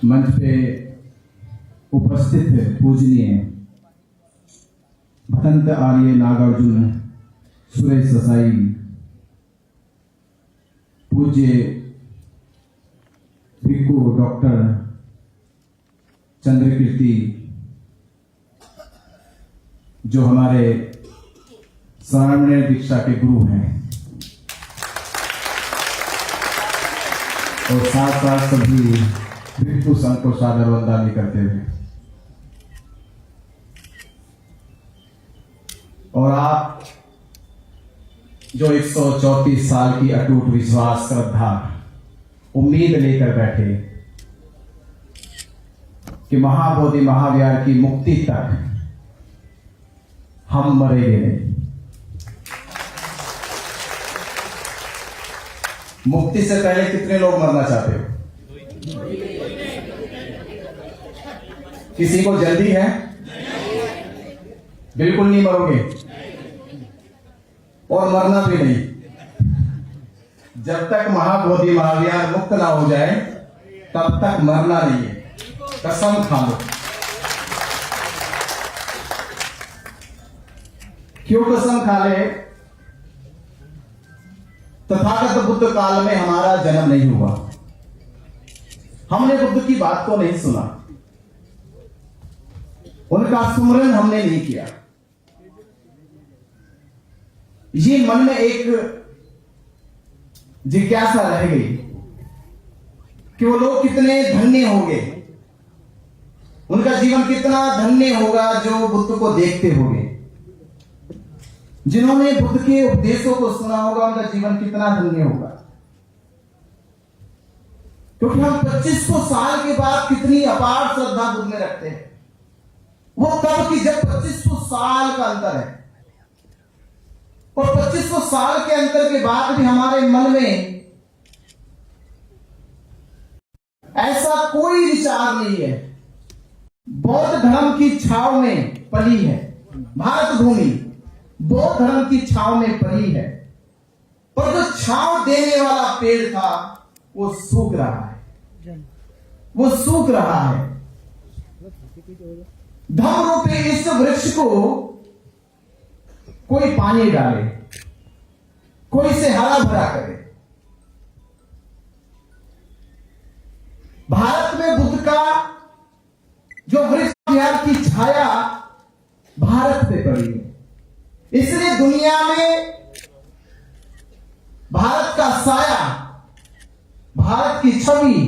मंच पे उपस्थित पूजनीय भटंत आर्य नागार्जुन सुरेश ससाई, पूज्य भिक्खु डॉक्टर चंद्रकीर्ति जो हमारे शरणमय दीक्षा के गुरु हैं, और साथ साथ सभी भिक्खु संघ को सादर वंदना करते हुए, और आप जो 134 साल की अटूट विश्वास, श्रद्धा, उम्मीद लेकर बैठे कि महाबोधि महाविहार की मुक्ति तक हम मरेंगे नहीं। मुक्ति से पहले कितने लोग मरना चाहते हो? किसी को जल्दी है? बिल्कुल नहीं मरोगे और मरना भी नहीं। जब तक महाबोधि महाविहार मुक्त ना हो जाए तब तक मरना नहीं है, कसम खा लो। क्यों कसम खा ले? तथागत बुद्ध काल में हमारा जन्म नहीं हुआ, हमने बुद्ध की बात को नहीं सुना, उनका स्मरण हमने नहीं किया। ये मन में एक जिज्ञासा रह गई कि वो लोग कितने धन्य होंगे, उनका जीवन कितना धन्य होगा जो बुद्ध को देखते होंगे। जिन्होंने बुद्ध के उपदेशों को सुना होगा उनका जीवन कितना धन्य होगा। क्योंकि हम 2500 साल के बाद कितनी अपार श्रद्धा बुद्ध में रखते हैं, वो तब की जब 2500 साल का अंतर है, और 2500 साल के अंतर के बाद भी हमारे मन में ऐसा कोई विचार नहीं है। बौद्ध धर्म की छाव में पली है भारत भूमि, बौद्ध धर्म की छाव में पली है, पर जो छाव देने वाला पेड़ था वो सूख रहा है, वो सूख रहा है। धम्म रूपी इस वृक्ष को कोई पानी डाले, कोई इसे हरा भरा करे। भारत में बुद्ध का जो वृक्ष विहार की छाया भारत पे पड़ी है, इसलिए दुनिया में भारत का साया, भारत की छवि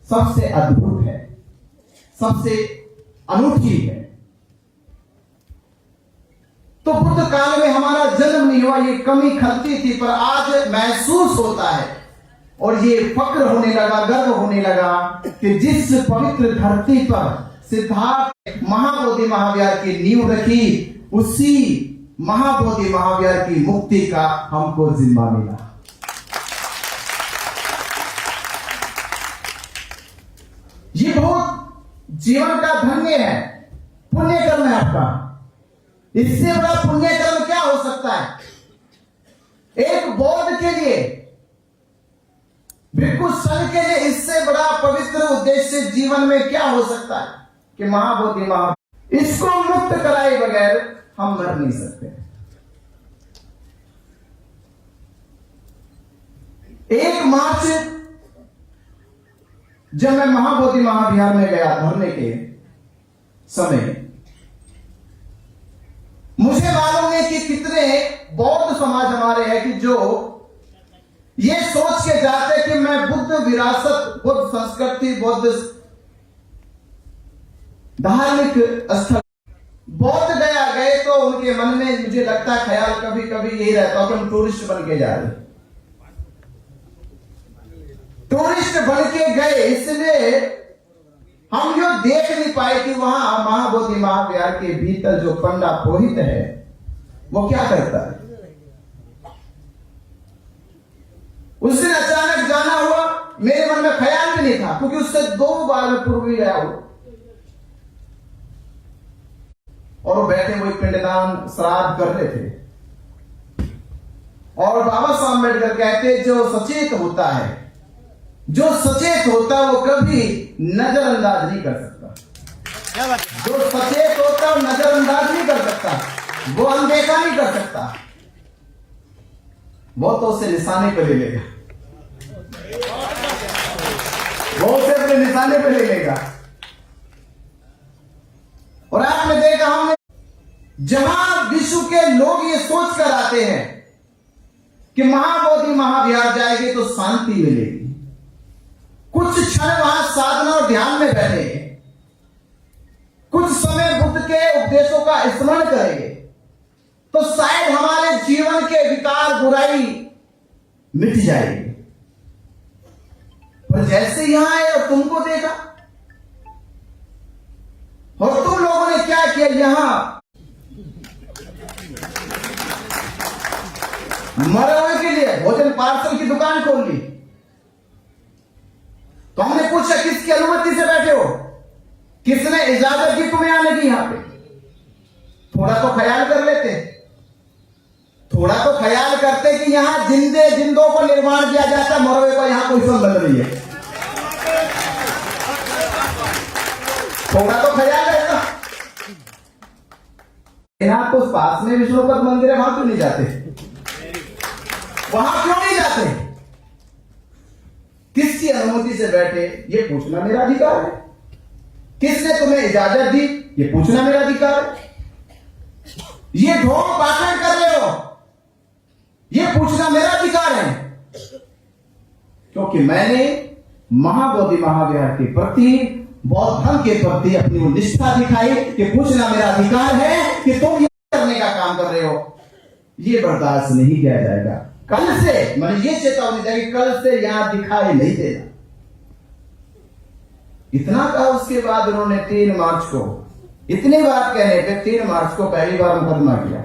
सबसे अद्भुत है, सबसे अनूठी है। तो बुद्ध काल में हमारा जन्म नहीं हुआ, ये कमी खलती थी, पर आज महसूस होता है और ये फक्र होने लगा, गर्व होने लगा कि जिस पवित्र धरती पर सिद्धार्थ महाबोधि महाविहार की नींव रखी, उसी महाबोधि महाविहार की मुक्ति का हमको जिम्मा मिला। ये बहुत जीवन का धन्य है, पुण्य कर्म है आपका। इससे बड़ा पुण्य कर्म क्या हो सकता है? एक बौद्ध के लिए, भिक्खु संघ के लिए इससे बड़ा पवित्र उद्देश्य जीवन में क्या हो सकता है कि महाबोधि महाविहार, इसको मुक्त कराए बगैर हम मर नहीं सकते। 1 मार्च जब मैं महाबोधि महाविहार में गया धरने के समय, मुझे मालूम है कि कितने बौद्ध समाज हमारे हैं कि जो ये सोच के जाते कि मैं बुद्ध विरासत, बुद्ध संस्कृति, बुद्ध धार्मिक स्थल बौद्ध गए तो उनके मन में मुझे लगता है ख्याल कभी कभी यही रहता कि हम टूरिस्ट बन के जा रहे, टूरिस्ट बन के गए, इसलिए हम जो देख नहीं पाए कि वहां महाबोधि महाविहार के भीतर जो पंडा पुरोहित है वो क्या करता है। उस दिन अचानक जाना हुआ, मेरे मन में ख्याल भी नहीं था, क्योंकि उससे 2 बार मैं पूर्व भी गया हूं, और वो बैठे हुए पिंडदान श्राद्ध कर रहे थे। और बाबा साहब अम्बेडकर कहते जो सचेत होता है जो सचेत होता है वो कभी नजरअंदाज नहीं कर सकता। जो सचेत होता है वो नजरअंदाज नहीं कर सकता, वो अनदेखा नहीं कर सकता, वो तो उसे निशाने पे ले लेगा, वो उसे अपने निशाने पे ले लेगा। और आपने देखा, हमने जहां विश्व के लोग ये सोच कर आते हैं कि महाबोधि महाविहार जाएंगे तो शांति मिलेगी, कुछ क्षण वहां साधना और ध्यान में बैठे, कुछ समय बुद्ध के उपदेशों का स्मरण करेंगे तो शायद हमारे जीवन के विकार बुराई मिट जाएगी। पर जैसे यहां आए और तुमको देखा, और तुम लोगों ने क्या किया, यहां मरे हुए के लिए भोजन पार्सल की दुकान खोल ली। तो हमने पूछा किसकी अनुमति से बैठे हो, किसने इजाजत दी तुम्हें आने की यहां पे? थोड़ा तो ख्याल कर लेते, थोड़ा तो ख्याल करते कि यहां जिंदे जिंदों को निर्माण किया जाता, मरवे को यहां कोई संबंध नहीं है। थोड़ा तो ख्याल है ना। यहां तो पास में विष्णुपद मंदिर है, वहां क्यों नहीं जाते? वहां क्यों नहीं जाते? किसकी अनुमति से बैठे ये पूछना मेरा अधिकार है। किसने तुम्हें इजाजत दी ये पूछना मेरा अधिकार है। ये ढोंग पाखंड कर रहे हो ये पूछना मेरा अधिकार है, क्योंकि मैंने महाबोधि महाविहार के प्रति, बौद्ध धर्म के प्रति अपनी वो निष्ठा दिखाई कि पूछना मेरा अधिकार है कि तुम ये करने का काम कर रहे हो, ये बर्दाश्त नहीं किया जाएगा। कल से मैंने ये चेतावनी दी, कल से यहां दिखाई नहीं देना। इतना कहा, उसके बाद उन्होंने 3 मार्च को, इतनी बात कहने पे 3 मार्च को पहली बार मुकदमा किया,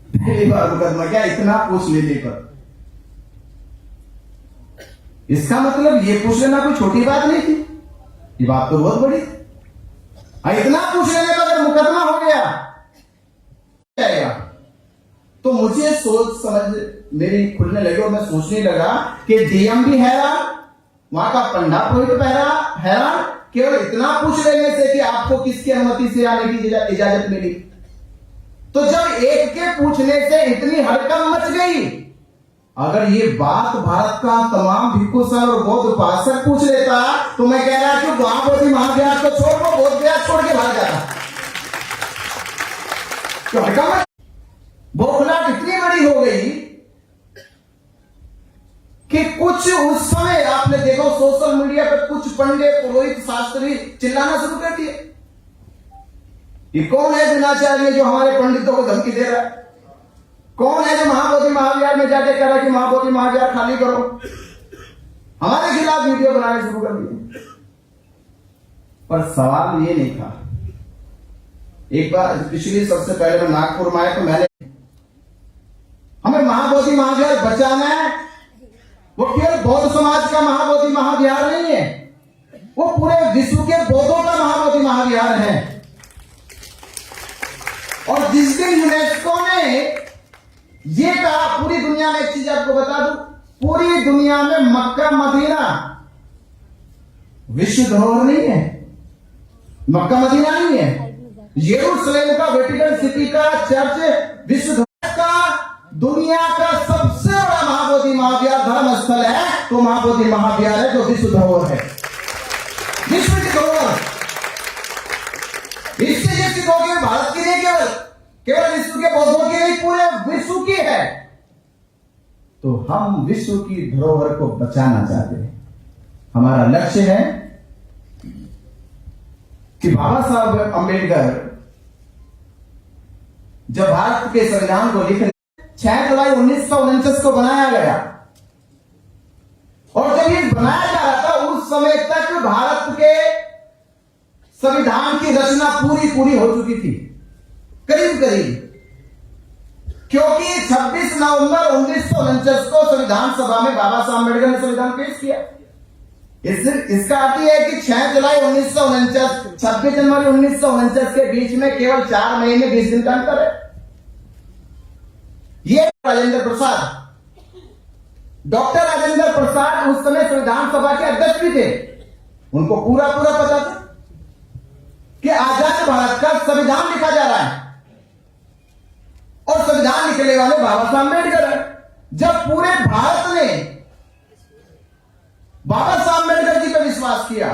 पहली बार मुकदमा किया, इतना पूछ लेने पर। इसका मतलब ये पूछ लेना कोई छोटी बात नहीं थी, ये बात तो बहुत बड़ी। इतना पूछ लेने पर अगर मुकदमा हो गया तो मुझे सोच समझ मेरी खुलने लगी और मैं सोचने लगा कि डीएम भी हैरान, वहां का पंडा पुरोहित हैरान, केवल इतना पूछ लेने से कि आपको किसकी अनुमति से आने की इजाजत मिली। तो जब एक के पूछने से इतनी हड़कंप मच गई, अगर ये बात भारत का तमाम भिक्खु संघ और बौद्ध उपासक पूछ लेता तो मैं कह रहा कि महाबोधि महाविहार को छोड़ को बौद्ध विहार छोड़ के भाग जाता। तो हड़कंप बौखलाहट इतनी बड़ी हो गई कि कुछ उस समय आपने देखो सोशल मीडिया पे कुछ पंडित पुरोहित शास्त्री चिल्लाना शुरू कर दिए, ये कौन है दिनाचार्य जो हमारे पंडितों को धमकी दे रहा है? कौन है जो महाबोधि महाविहार में जाके कह रहा है कि महाबोधि महाविहार खाली करो? हमारे खिलाफ वीडियो बनाने शुरू कर दिए। पर सवाल ये नहीं था। एक बार पिछली सबसे पहले मैं नागपुर में आया तो मैंने, हमें महाबोधि महाविहार बचाना है, वो केवल बौद्ध समाज का महाबोधि महाविहार नहीं है, वो पूरे विश्व के बौद्धों का महाबोधि महाविहार है। और जिस दिन यूनेस्को ने ये कहा, पूरी दुनिया में एक चीज आपको बता दूं, पूरी दुनिया में मक्का मदीना विश्व धरोहर नहीं है, मक्का मदीना नहीं है, यरूशलेम का वेटिकन सिटी का चर्च विश्व धरोहर का, दुनिया का सबसे बड़ा महाबोधि महाविहार धर्म स्थल है तो महाबोधि महाविहार है जो विश्व धरोहर है, विश्व की धरोहर। इससे ये सिद्ध हो गया भारत की नहीं, केवल विश्व के बौद्धों की नहीं, पूरे विश्व की है। तो हम विश्व की धरोहर को बचाना चाहते हैं। हमारा लक्ष्य है कि बाबा साहब अंबेडकर जब भारत के संविधान को लिख 6 जुलाई 1949 को बनाया गया, और जब ये बनाया जा रहा था उस समय तक भारत के संविधान की रचना पूरी हो चुकी थी, करीब, क्योंकि 26 नवंबर 1949 को संविधान सभा में बाबा साहब अम्बेडकर ने संविधान पेश किया। इसका अर्थ यह है कि 6 जुलाई 1949 26 जनवरी 1949 के बीच में केवल 4 महीने 20 दिन का अंतर है। ये राजेंद्र प्रसाद डॉक्टर राजेंद्र प्रसाद उस समय संविधान सभा के अध्यक्ष भी थे, उनको पूरा पूरा पता था कि आजाद भारत का संविधान लिखा जा रहा है और संविधान लिखने वाले बाबा साहब अम्बेडकर है। जब पूरे भारत ने बाबा साहब अम्बेडकर जी पर विश्वास किया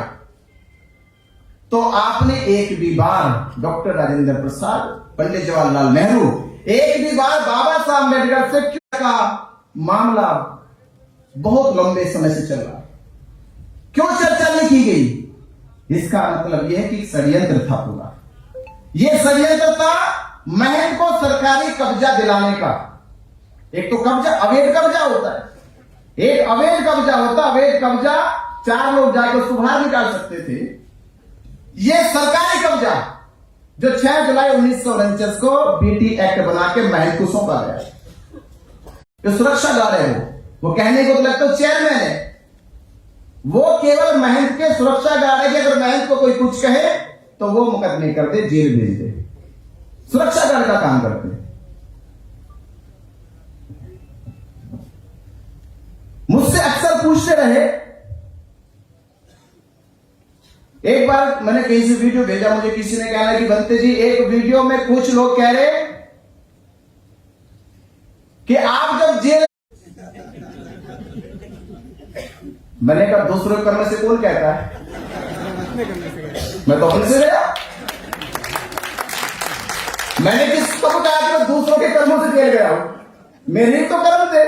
तो आपने एक भी बार डॉक्टर राजेंद्र प्रसाद, पंडित जवाहरलाल नेहरू, एक भी बार बाबा साहब अम्बेडकर से क्यों का मामला बहुत लंबे समय से चल रहा है, क्यों चर्चा नहीं की गई? इसका मतलब यह है कि षड्यंत्र था पूरा। यह षड्यंत्र था महंत को सरकारी कब्जा दिलाने का। एक तो कब्जा, अवैध कब्जा होता है, एक अवैध कब्जा होता। अवैध कब्जा 4 लोग जाकर उसको बाहर निकाल सकते थे। यह सरकारी कब्जा जो 6 जुलाई 1949 को बीटी एक्ट बना के महंत को सौंपा गया, जो सुरक्षा गार्ड है वो कहने को तो लगता है चेयरमैन है, वो केवल महंत के सुरक्षा गार्ड है कि अगर महंत को कोई कुछ कहे तो वो मुकदमे कर दे, जेल भेज दे, सुरक्षा गार्ड का काम करते हैं। मुझसे अक्सर पूछते रहे, एक बार मैंने कहीं से वीडियो भेजा, मुझे किसी ने कहा कि बनते जी एक वीडियो में कुछ लोग कह रहे कि आप जब जेल, मैंने कहा दूसरों के करने से कौन कहता है, मैं तो अपने से गया। मैंने किसको कहा कि मैं दूसरों के कर्मों से जेल गया हूं? मेरे ही तो कर्म थे,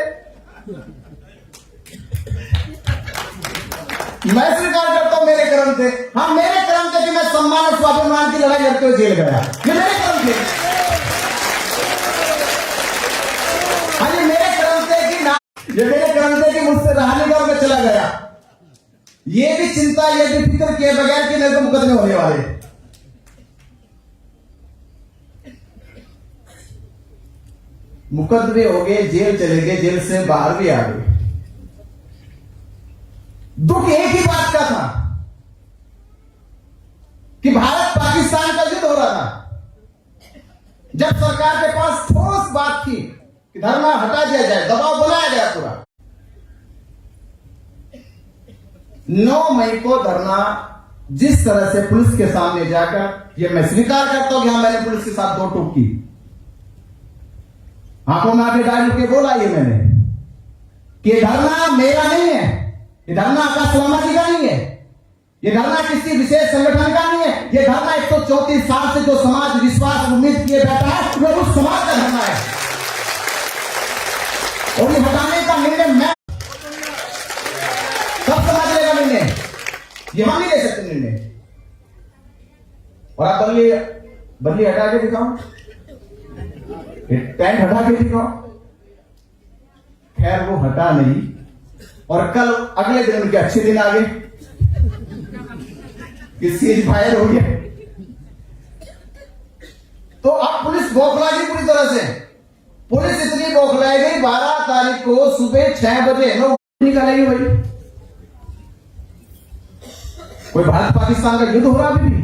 मैं स्वीकार करता हूं मेरे कर्म थे। हाँ, मेरे कर्म थे कि मैं सम्मान और स्वाभिमान की लड़ाई लड़ते हुए जेल गया, ये मेरे कर्म थे। हाँ, ये मेरे कर्म थे कि ना, ये मेरे कर्म थे कि मुझसे रहा नहीं गया, मैं चला गया। ये भी चिंता, ये भी फिक्र किए बगैर कि मेरे को मुकदमे होने वाले। मुकदमे हो गए, जेल चले गए, जेल से बाहर भी आ गए। दुख एक ही बात का था कि भारत पाकिस्तान का युद्ध हो रहा था। जब सरकार के पास ठोस बात थी कि धरना हटा दिया जाए, दबाव बनाया गया पूरा। 9 मई को धरना जिस तरह से पुलिस के सामने जाकर, यह मैं स्वीकार करता हूं कि हाँ, मैंने पुलिस के साथ 2 टूक की, आंखों में आंखें डाल के बोला ये मैंने कि धरना मेरा नहीं है, ये धरना आकाश वर्मा जी का नहीं है, ये धरना किसी विशेष संगठन का नहीं है, ये धरना 134 साल से जो समाज विश्वास उम्मीद किए बैठा है वो उस समाज का धरना है। और ये हटाने का निर्णय मैं, सब समाज लेगा निर्णय, ये हम नहीं ले सकते निर्णय। और आप बल्ली हटा के दिखाओ, टेंट हटा के दिखाओ। खैर वो हटा नहीं, और कल अगले दिन उनके अच्छे दिन आ गए कि सीज फायर हो गया। तो अब पुलिस बौखला गई पूरी तरह से। पुलिस इतनी बौखलाई गई, 12 तारीख को सुबह 6 बजे निकालेगी भाई। कोई भारत पाकिस्तान का युद्ध हो रहा अभी भी?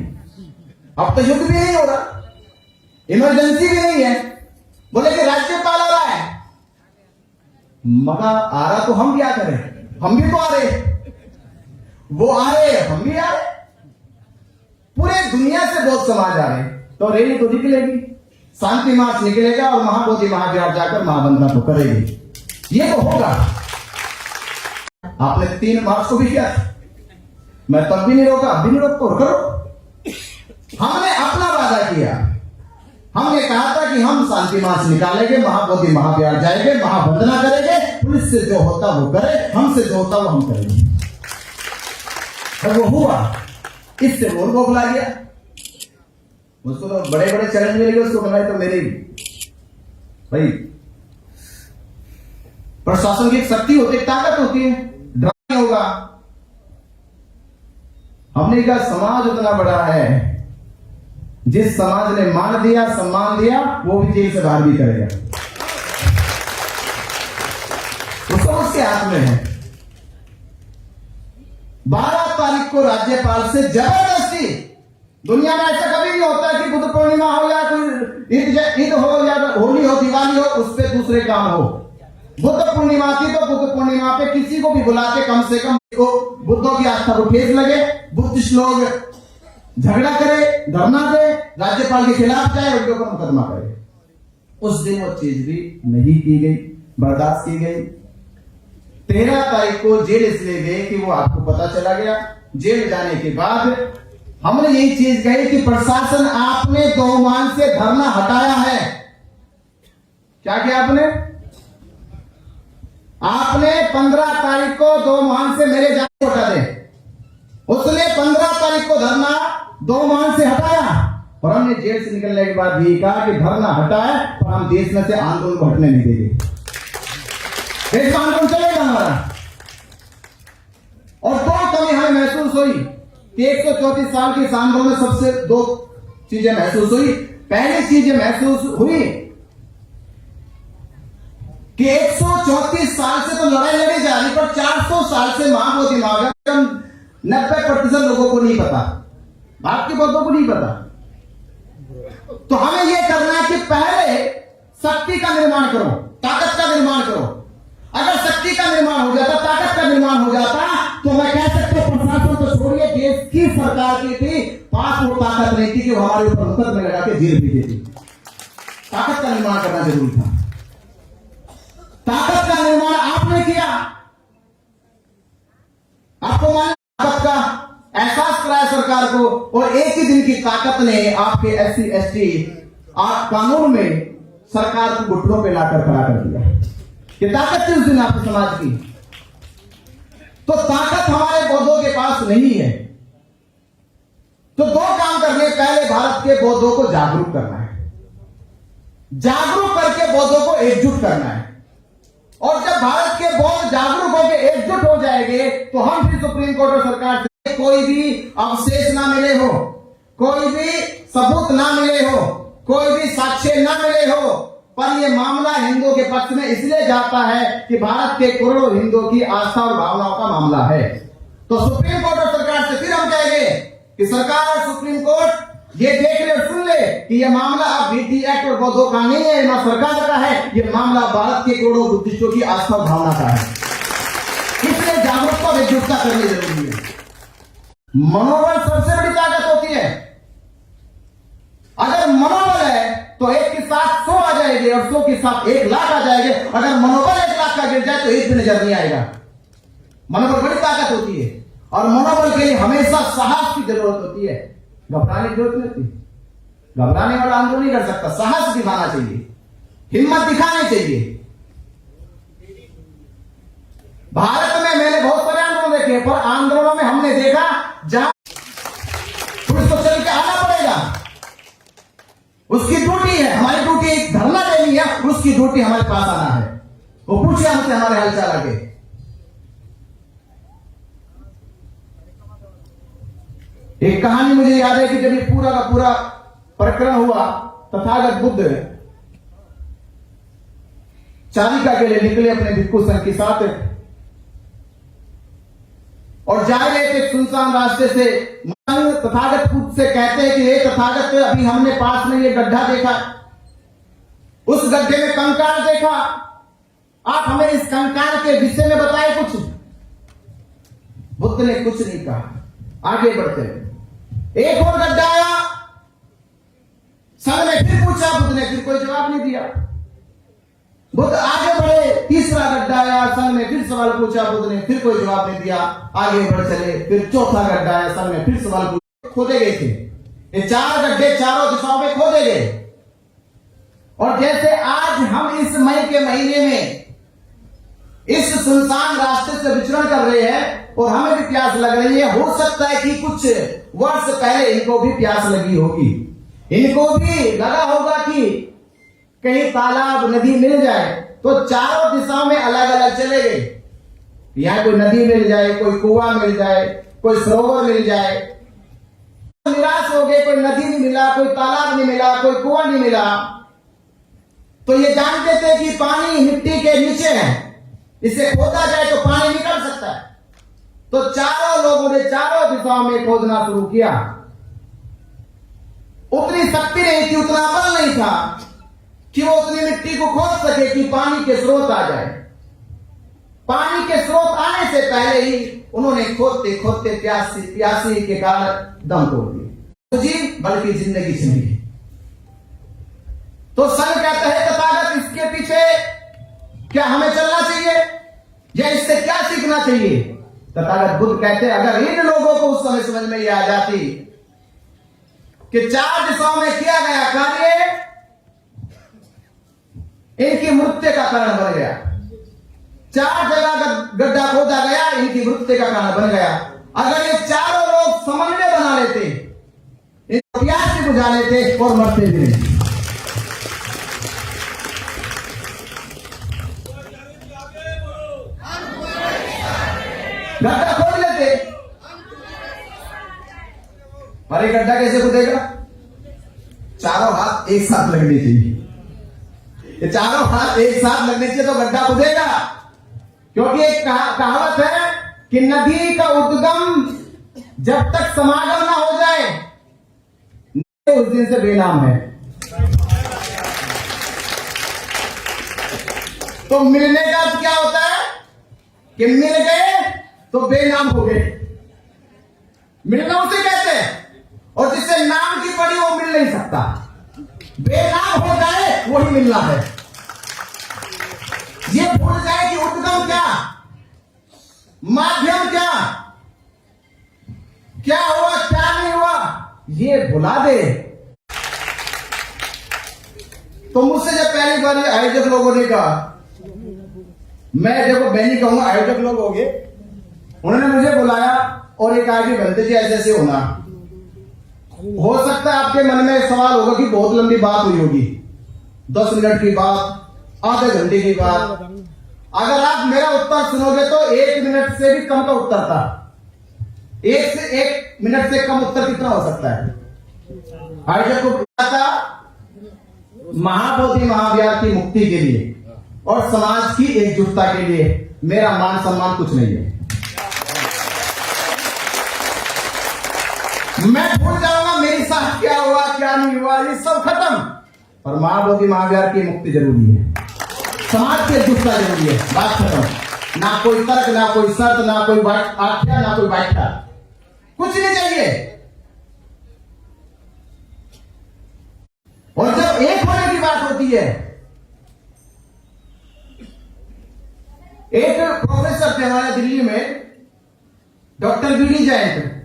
अब तो युद्ध भी नहीं हो रहा, इमरजेंसी भी नहीं है। बोले कि राज्यपाल आ रहा है, मगर आ रहा तो हम क्या करें, हम भी तो आ रहे, वो आ रहे, हम भी आ रहे, पूरे दुनिया से बहुत समाज आ रहे। तो रैली तो निकलेगी, शांति मार्च निकलेगा और महाबोधि महाविहार जाकर महावंदना तो करेगी, ये तो होगा। आपने 3 मार्च को भी किया, मैं तब भी नहीं रोका, अब भी नहीं रोको, करो। हमने अपना वादा किया, हमने कहा था कि हम शांति मार्च निकालेंगे, महाबोधि महाविहार जाएंगे, महावंदना करेंगे, पुलिस से जो होता वो करे, हमसे जो होता वो हम करेंगे। और वो हुआ, इससे मोर बौखला गया। उसको तो बड़े बड़े चैलेंज मिलेंगे, उसको बनाए तो मेरे भाई प्रशासन की एक शक्ति होती है, ताकत होती है, डर नहीं होगा। हमने कहा समाज उतना बड़ा है, जिस समाज ने मान दिया, सम्मान दिया, वो भी जेल से बाहर भी करेगा, उसको उसके हाथ में है। 12 तारीख को राज्यपाल से जबरदस्ती, दुनिया में ऐसा कभी नहीं होता कि बुद्ध पूर्णिमा हो या कोई ईद हो या होली हो, दिवाली हो, उस पर दूसरे काम हो, बुद्ध पूर्णिमा थी तो बुद्ध पूर्णिमा पे किसी को भी बुलाते, कम से कम को बुद्धों की आस्था को ठेस लगे, बुद्धिस्ट लोग झगड़ा करे, धरना दे, राज्यपाल के खिलाफ जाए, उनके ऊपर मुकदमा करे। उस दिन वो चीज भी नहीं की गई, बर्दाश्त की गई। 13 तारीख को जेल इसलिए गए कि वो आपको पता चला गया। जेल जाने के बाद हमने यही चीज कही कि प्रशासन आपने 2 माह से धरना हटाया है। क्या किया आपने? आपने 15 तारीख को 2 माह से मेरे जाने को हटा दे। उसने 15 तारीख को धरना 2 माह से हटाया और हमने जेल से निकलने के बाद यही कहा कि धरना हटाए और हम देश में से आंदोलन को हटने नहीं देंगे। देश में आंदोलन चलेगा हमारा। और 2 कमी हमें महसूस हुई कि 134 साल के इस आंदोलन में सबसे 2 चीजें महसूस हुई। पहली चीज महसूस हुई कि 134 साल से तो लड़ाई लड़ी जा रही, पर 400 साल से महाबोधि मार्ग 90% लोगों को नहीं पता, भारत के बौद्धों को नहीं पता। तो हमें यह करना है कि पहले शक्ति का निर्माण करो, ताकत का निर्माण करो। अगर शक्ति का निर्माण हो जाता, ताकत का निर्माण हो जाता, तो मैं कह सकता हूं प्रशासन तो छोड़िए, देश की सरकार की थी, पास वो ताकत नहीं थी कि वो हमारे ऊपर मुकदमे लगा के जेल भेजे थी। ताकत का निर्माण करना जरूरी था। ताकत का निर्माण आपने किया। आपको ताकत का एहसास कराया सरकार को, और एक ही दिन की ताकत ने आपके SC ST कानून में सरकार को घुटनों पे लाकर खड़ा कर दिया। ये ताकत थी उस दिन आपके समाज की। तो ताकत हमारे बौद्धों के पास नहीं है। तो 2 काम करने, पहले भारत के बौद्धों को जागरूक करना है, जागरूक करके बौद्धों को एकजुट करना है। और जब भारत के बौद्ध जागरूक होकर एकजुट हो जाएंगे तो हम फिर सुप्रीम कोर्ट और सरकार से कोई भी अवशेष ना मिले हो, कोई भी सबूत ना मिले हो, कोई भी साक्ष्य ना मिले हो, पर यह मामला हिंदुओं के पक्ष में इसलिए जाता है कि भारत के करोड़ों हिंदुओं की आस्था और भावनाओं का मामला है। तो सुप्रीम कोर्ट और सरकार से फिर हम कहेंगे कि सरकार और सुप्रीम कोर्ट ये देख ले और सुन ले कि यह मामला अब BT एक्ट और बौद्धों का नहीं है, ना सरकार का है, यह मामला भारत के करोड़ों बुद्धिस्टों की आस्था और भावना का है। इसलिए जागरूकता और एकजुटता करनी जरूरी है। मनोबल सबसे बड़ी ताकत होती है। अगर मनोबल है तो 1 के साथ 100 आ जाएंगे और 100 के साथ 1 लाख आ जाएंगे। अगर मनोबल 1 लाख का गिर जाए तो 1 भी नजर नहीं आएगा। मनोबल बड़ी ताकत होती है और मनोबल के लिए हमेशा साहस की जरूरत होती है, घबराने की जरूरत नहीं होती। घबराने वाला आंदोलन नहीं कर सकता, साहस दिखाना चाहिए, हिम्मत दिखानी चाहिए। भारत में मैंने बहुत सारे आंदोलन देखे, पर आंदोलनों में हमने देखा जहां पुलिस को चल के आना पड़ेगा, उसकी ड्यूटी है, हमारी ड्यूटी एक धरना देनी है, उसकी ड्यूटी हमारे पास आना है। वो पूछे हमसे हमारे हालचाल आगे। एक कहानी मुझे याद है कि जब ये पूरा का पूरा प्रकरण हुआ, तथागत बुद्ध चारिका के लिए निकले अपने भिक्षु संघ के साथ और जा रहे थे सुनसान रास्ते से। तथागत खुद से कहते हैं कि हे तथागत, अभी हमने पास में ये गड्ढा देखा, उस गड्ढे में कंकाल देखा, आप हमें इस कंकाल के विषय में बताए कुछ। बुद्ध ने कुछ नहीं कहा, आगे बढ़ते रहे। एक और गड्ढा आया, संघ ने फिर पूछा, बुद्ध ने फिर कोई जवाब नहीं दिया। बुद्ध आगे बढ़े, तीसरा गड्ढा आया, संघ ने फिर सवाल पूछा, बुद्ध ने फिर कोई जवाब नहीं दिया। आगे बढ़ चले, फिर चौथा गड्ढा आया, संघ ने फिर सवाल पूछा। खोदे गए थे ये 4 गड्ढे, चारों दिशाओं में खोदे गए। और जैसे आज हम इस मई के महीने में इस सुनसान रास्ते से विचरण कर रहे हैं और हमें भी प्यास लग रही है, हो सकता है कि कुछ वर्ष पहले इनको भी प्यास लगी होगी, इनको भी लगा होगा कि कहीं तालाब नदी मिल जाए। तो चारों दिशाओं में अलग अलग चले गए, यहां कोई नदी मिल जाए, कोई कुआं मिल जाए, कोई सरोवर मिल जाए। निराश हो गए, कोई नदी नहीं मिला, कोई तालाब नहीं मिला, कोई कुआं नहीं मिला। तो ये जानते थे कि पानी मिट्टी के नीचे है, इसे खोदा जाए तो पानी निकल सकता है। तो चारों लोगों ने चारों दिशाओं में खोदना शुरू किया। उतनी शक्ति नहीं थी, उतना बल नहीं था कि वो उतनी मिट्टी को खोद सके कि पानी के स्रोत आ जाए। पानी के स्रोत आने से पहले ही उन्होंने खोदते खोदते प्यासी के कारण दम तोड़ दिए, जी बल्कि जिंदगी जिंदगी। तो संत कहता है तथागत इसके पीछे क्या हमें चलना चाहिए या इससे क्या सीखना चाहिए? तथागत बुद्ध कहते हैं अगर इन लोगों को उस समय समझ में ये आ जाती कि 4 दिशाओं में किया गया कार्य इनकी मृत्यु का कारण बन गया, 4 जगह गड्ढा खोदा गया, इनकी मृत्यु का कारण बन गया। अगर ये चारों लोग समन्वय बना लेते, प्यास भी बुझा लेते और मरते भी नहीं। गड्ढा खोद लेते, पर ये गड्ढा कैसे खोदेगा? चारों हाथ एक साथ लगने चाहिए, ये चारों हाथ एक साथ लगने चाहिए तो गड्ढा खोदेगा। क्योंकि एक कहावत है कि नदी का उद्गम जब तक समागम ना हो जाए उस दिन से बेनाम है। तो मिलने का अर्थ क्या होता है कि मिल गए तो बेनाम हो गए, मिलना उसे कहते हैं। और जिससे नाम की पड़ी वो मिल नहीं सकता, बेनाम हो जाए वही मिलना है। ये भूल जाए कि उद्गम क्या, माध्यम क्या हुआ क्या नहीं हुआ, ये भुला दे। तो मुझसे जब पहली बार आयोजक लोगों ने कहा, मैं देखो मैं नहीं कहूंगा, आयोजक लोग हो गए, उन्होंने मुझे बुलाया और एक आगे बनते जी ऐसे ऐसे होना। हो सकता है आपके मन में सवाल होगा कि बहुत लंबी बात हुई होगी, 10 मिनट की बात, आधे घंटे की बात। अगर आप मेरा उत्तर सुनोगे तो 1 मिनट से भी कम का उत्तर था। 1 मिनट से कम उत्तर कितना हो सकता है? आयोजक को था महाबोधि महाविहार की मुक्ति के लिए और समाज की एकजुटता के लिए। मेरा मान सम्मान कुछ नहीं है, मैं भूल जाऊंगा मेरे साथ क्या हुआ क्या नहीं हुआ, ये सब खत्म। पर महाबोधि महाविहार की मुक्ति जरूरी है, समाज की एकजुटता जरूरी है, बात खत्म। ना कोई तर्क, ना कोई शर्त, ना कोई आख्या, ना कोई व्याख्या, कुछ नहीं चाहिए। और जब एक होने की बात होती है, एक प्रोफेसर थे हमारे दिल्ली में, डॉक्टर बीडी जयंत,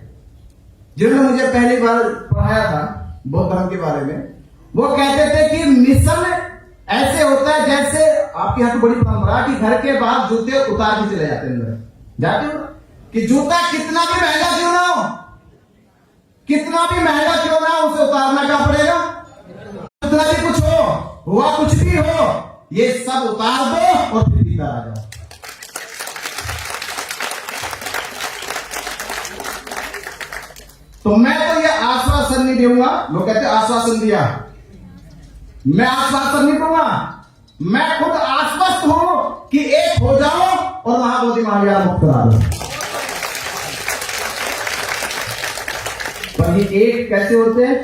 जिन्होंने मुझे पहली बार पढ़ाया था बौद्ध धर्म के बारे में। वो कहते थे कि मिशन ऐसे होता है जैसे आपके यहाँ तो बड़ी परंपरा कि घर के बाहर जूते उतार के चले जाते हैं, जाते हो कि जूता कितना भी महंगा क्यों ना हो, कितना भी महंगा क्यों ना हो, उसे उतारना क्या पड़ेगा। कितना भी कुछ हो, हुआ कुछ भी हो, ये सब उतार दो और फिर भीतर आ जाओ। तो मैं तो ये आश्वासन नहीं दूंगा, लोग कहते आश्वासन दिया, मैं आश्वासन नहीं दूंगा, मैं खुद आश्वस्त हूं कि एक हो जाओ और महाबोधि महाविहार मुक्त करा दो। पर ये एक कैसे होते हैं,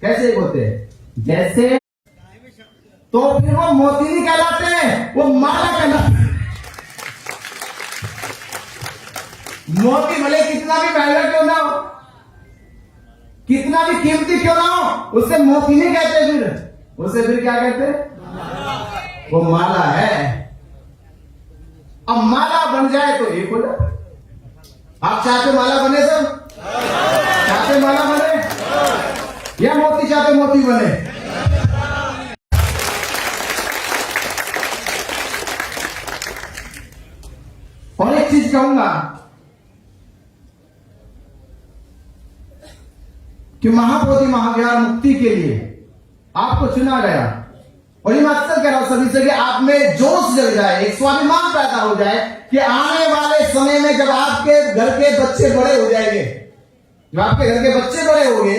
कैसे एक होते हैं? जैसे तो फिर वो मोती नहीं कहलाते हैं, वो माला कहलाते हैं। मोती भले कितना भी महंगा क्यों ना हो, कितना भी कीमती क्यों ना हो, उसे मोती नहीं कहते, फिर उसे फिर क्या कहते? वो माला है। अब माला बन जाए तो एक हो जाए। आप चाहते माला बने, सब चाहते माला बने या मोती चाहते मोती बने? और एक चीज कहूंगा कि महाबोधि महाविहार मुक्ति के लिए आपको चुना गया। और ये मैं अक्सर कह रहा हूं सभी से कि आप में जोश जग जाए, एक स्वाभिमान पैदा हो जाए कि आने वाले समय में जब आपके घर के बच्चे बड़े हो जाएंगे, जब आपके घर के बच्चे बड़े होंगे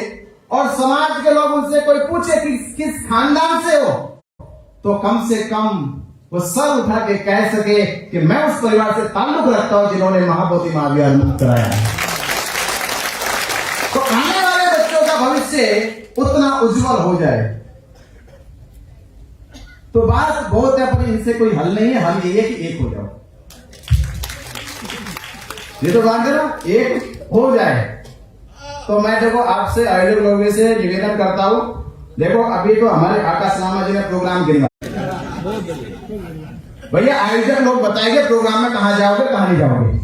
और समाज के लोग उनसे कोई पूछे कि किस खानदान से हो, तो कम से कम वो सर उठा के कह सके कि मैं उस परिवार से ताल्लुक रखता हूं जिन्होंने महाबोधि महाविहार मुक्त कराया। तो आने वाले बच्चों का भविष्य उतना उज्जवल हो जाए। तो बात बहुत है पर इनसे कोई हल नहीं है, हल ये है कि एक हो जाओ। ये तो बात है ना, एक हो जाए। तो मैं देखो आपसे आयोजक लोगों से निवेदन करता हूँ, देखो अभी तो हमारे आकाश लामा जी ने प्रोग्राम गिनवा, भैया आयोजक लोग बताएंगे प्रोग्राम में कहाँ जाओगे कहाँ नहीं जाओगे,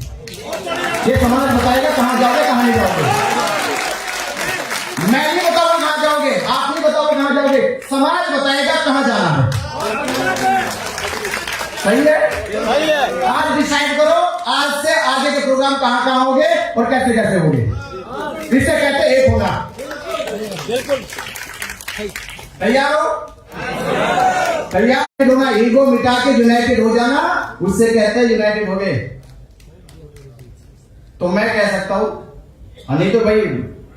ये समाज बताएगा कहाँ जाओगे कहाँ नहीं जाओगे। मैं नहीं बताऊंगा कहाँ जाओगे, आप नहीं बताओगे कहाँ जाओगे, समाज बताएगा कहाँ जाना है। सही है? आज डिसाइड करो, आज से आगे के प्रोग्राम कहाँ कहाँ होंगे और कैसे कैसे होंगे, इसे कहते एक होना। बिल्कुल तैयार हो? तैयार होना, ईगो मिटा के यूनाइटेड हो जाना, उससे कहते हैं यूनाइटेड हो गए। तो मैं कह सकता हूं, नहीं तो भाई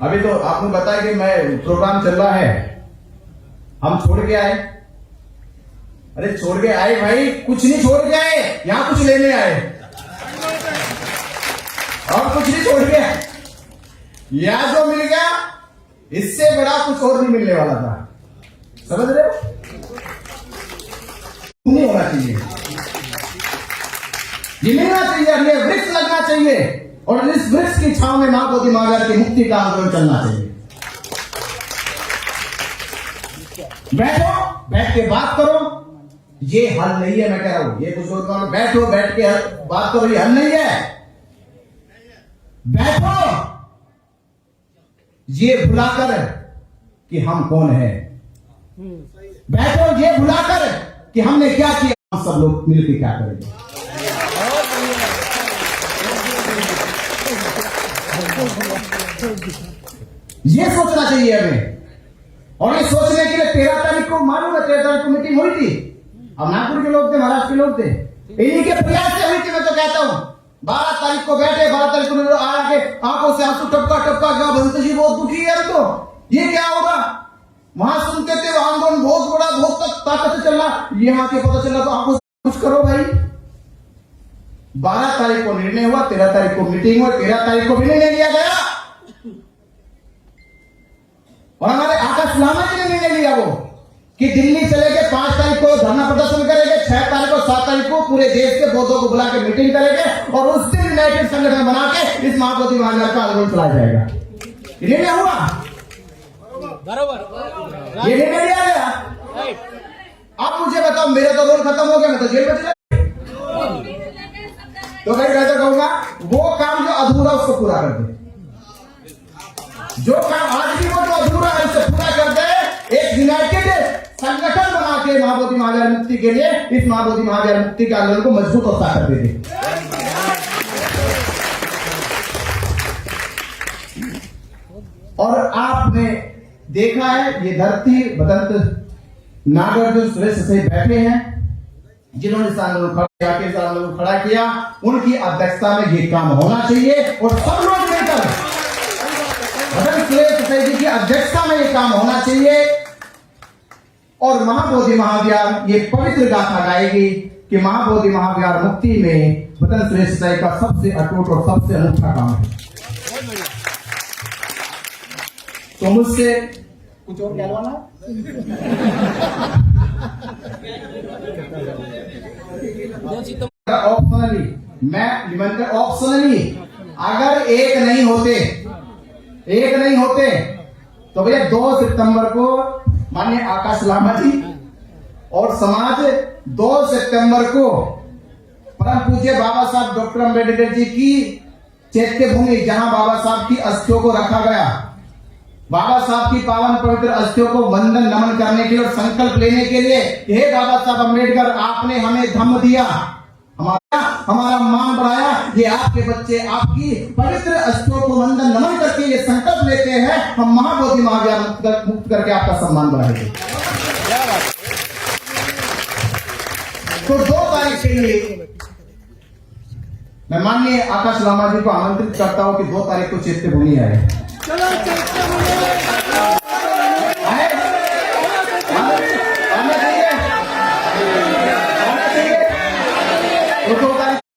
अभी तो आपने बताया कि मैं प्रोग्राम चल रहा है, हम छोड़ के आए। अरे छोड़ के आए भाई, कुछ नहीं छोड़ के आए, यहां कुछ लेने आए और कुछ नहीं छोड़ के आए। यहां जो मिल गया इससे बड़ा कुछ और नहीं मिलने वाला था, समझ रहे हो? नहीं होना चाहिए, ये मिलना चाहिए, ये वृक्ष लगना चाहिए और इस वृक्ष की छांव में मां बोधि महावीर की मुक्ति का आंदोलन चलना चाहिए। बैठो, बैठ के बात करो, ये हल नहीं है, मैं कह रहा हूं, ये कुछ लोग बैठो, बैठ के बात करो, ये हल नहीं है। बैठो, ये भुलाकर कि हम कौन है, बैठो ये भुलाकर कि हमने क्या किया, हम सब लोग मिलकर क्या करेंगे। ये सोचना चाहिए हमें, और ये सोचने के लिए 13 तारीख को मालूम है, 13 तारीख को मीटिंग हुई थी, अब नागपुर के लोग थे, महाराष्ट्र के लोग थे, इन्हीं के प्रयास से हुई थी। मैं तो कहता हूं 12 तारीख को बैठे, 12 तारीख को आके आंखों से आंसू टपका टपका गया, भंत जी बहुत दुखी है, तो ये क्या होगा, वहां सुनते थे आंदोलन बहुत बड़ा, बहुत ताकत से चल रहा, यहाँ के पता चला तो आपको कुछ करो भाई। 12 तारीख को निर्णय हुआ, 13 तारीख को मीटिंग हुई, 13 तारीख को भी निर्णय लिया गया और हमारे आकाश लामा जी ने निर्णय लिया वो कि दिल्ली चलेंगे, 5 तारीख को धरना प्रदर्शन करेंगे, 6 तारीख को 7 तारीख को पूरे देश के बौद्धों को बुला के मीटिंग करेंगे और उस दिन यूनाइटेड संगठन बना के इस महाबोधि महावीर का आंदोलन चलाया जाएगा। निर्णय हुआ, बराबर ये निर्णय लिया गया। अब मुझे बताओ, मेरा तो रोल खत्म हो गया, मैं तो जेल में चला, तो मैं कहता कहूंगा वो काम जो अधूरा उसको पूरा कर दे, जो काम आज भी वो जो अधूरा है उसे पूरा कर दे। एक यूनाइटेड संगठन बना के महाबोधि महावीर मुक्ति के लिए, इस महाबोधि महावीर मुक्ति के आंदोलन को मजबूत और ताकत दे दे। और आपने देखा है, ये धरती बदंत नागर जो सुरेश से बैठे हैं, जिन्होंने इस आंदोलन को खड़ा किया, उनकी अध्यक्षता में ये काम होना चाहिए और सब लोग मिलकर बदंत सुरेश जी की अध्यक्षता में ये काम होना चाहिए। और महाबोधि महावीर ये पवित्र गाथा गाएगी कि महाबोधि महावीर मुक्ति में बदंत सुरेश का सबसे अटूट और सबसे अनूठा काम है। तो मुझसे कुछ और कहवाना, ऑप्शनली मैं ऑप्शनली अगर एक नहीं होते तो भैया 2 सितंबर को माननीय आकाश लामा जी और समाज 2 सितंबर को परम पूज्य बाबा साहब डॉक्टर अम्बेडकर जी की चैत्य भूमि, जहां बाबा साहब की अस्थियों को रखा गया, बाबा साहब की पावन पवित्र अस्थियों को वंदन नमन करने के लिए और संकल्प लेने के लिए, हे बाबा साहब अम्बेडकर, आपने हमें धम्म दिया, हमारा मान बढ़ाया, ये आपके बच्चे आपकी पवित्र अस्थियों को वंदन नमन करके ये संकल्प लेते हैं, हम महाबोधि महावीर मुक्त करके आपका सम्मान बढ़ाएंगे। तो 2 तारीख के लिए मैं माननीय आकाश लामा जी को आमंत्रित करता हूं कि 2 तारीख को चैत्य भूमि आए।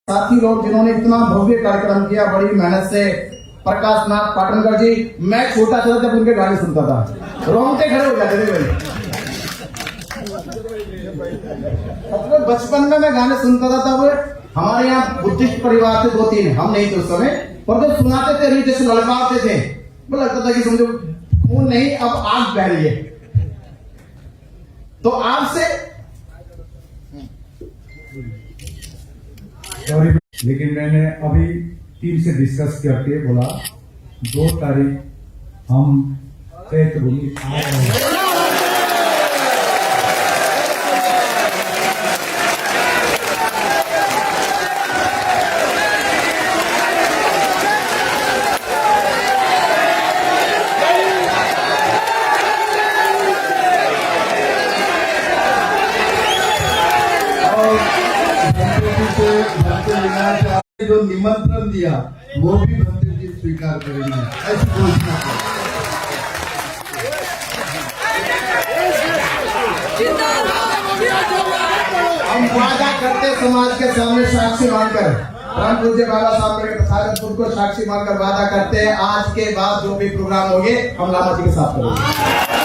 साथी लोग जिन्होंने इतना भव्य कार्यक्रम किया, बड़ी मेहनत से, प्रकाश नाथ पाटनकर जी, मैं छोटा था जब उनके गाने सुनता था रोंगटे खड़े हो जाते थे भाई, बचपन में मैं गाने सुनता था तब हमारे यहाँ बुद्धिस्ट परिवार थे 2-3, हम नहीं थे उस समय, पर जब सुनाते थे नहीं जैसे ललकारते थे, वो लगता था कि समझो खून नहीं अब आग बह रही है। तो आग से लेकिन मैंने अभी टीम से डिस्कस करके बोला 2 तारीख हम चैत्र भूमि आ रहे हैं। जो निमंत्रण दिया वो भी भंते जी स्वीकार करेंगे, ऐसी घोषणा कर। हम वादा करते समाज के सामने साक्षी मानकर, परम पूज्य बाबा साहब के प्रसाद खुद को साक्षी मानकर वादा करते हैं, आज के बाद जो भी प्रोग्राम होंगे हम लामा जी के साथ करेंगे।